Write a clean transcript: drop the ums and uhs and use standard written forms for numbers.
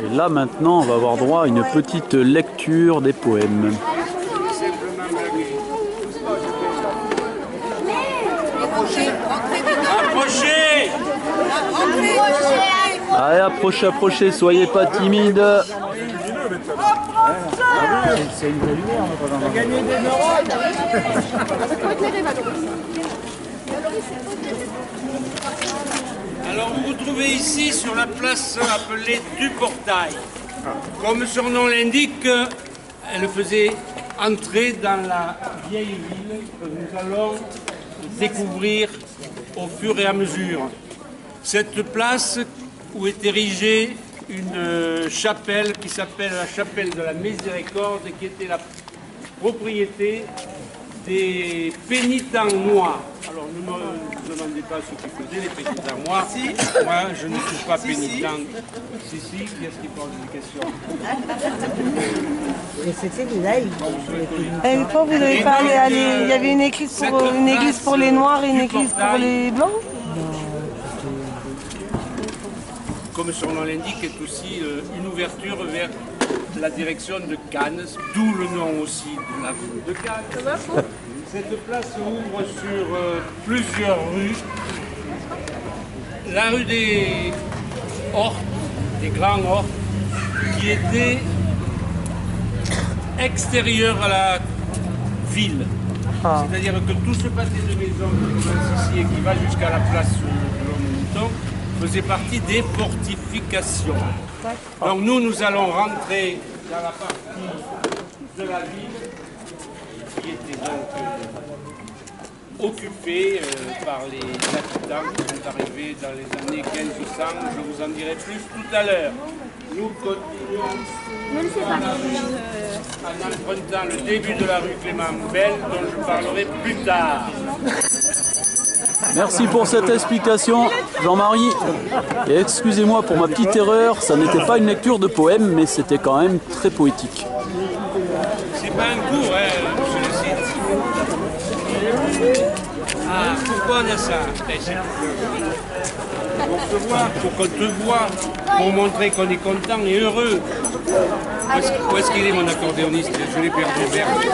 Et là maintenant on va avoir droit à une petite lecture des poèmes. Approchez! Allez, approchez, approchez, soyez pas timides. C'est une vraie lumière, on a gagné des Alors vous vous trouvez ici sur la place appelée du Portail. Comme son nom l'indique, elle faisait entrer dans la vieille ville que nous allons découvrir au fur et à mesure. Cette place où est érigée une chapelle qui s'appelle la chapelle de la Miséricorde, qui était la propriété des pénitents noirs. Alors ne me demandez pas ce qu'ils faisaient les pénitents noirs. Moi je ne suis pas pénitent. Si, qui est-ce qui pose des questions? Et c'était de là, Une fois, vous avez parlé, il y avait une église pour les Noirs et une église pour les Blancs. Comme son nom l'indique, est aussi une ouverture vers la direction de Cannes, d'où le nom aussi de la rue de Cannes. Cette place ouvre sur plusieurs rues. La rue des Hortes, des Grands Hortes, qui était extérieure à la ville. C'est-à-dire que tout ce pâté de maisons qui commence ici et qui va jusqu'à la place de l'Homme-Mouton faisait partie des fortifications. Donc nous allons rentrer dans la partie de la ville qui était donc occupée par les habitants qui sont arrivés dans les années 1500. Je vous en dirai plus tout à l'heure. Nous continuons en empruntant le début de la rue Clément Belle, dont je parlerai plus tard. Merci pour cette explication, Jean-Marie. Et excusez-moi pour ma petite erreur, ça n'était pas une lecture de poème, mais c'était quand même très poétique. C'est pas un cours, monsieur le site. Ah, pourquoi on a ça? Pour te voir, pour qu'on te voit, pour montrer qu'on est content et heureux. Où est-ce qu'il est mon accordéoniste? Je l'ai perdu.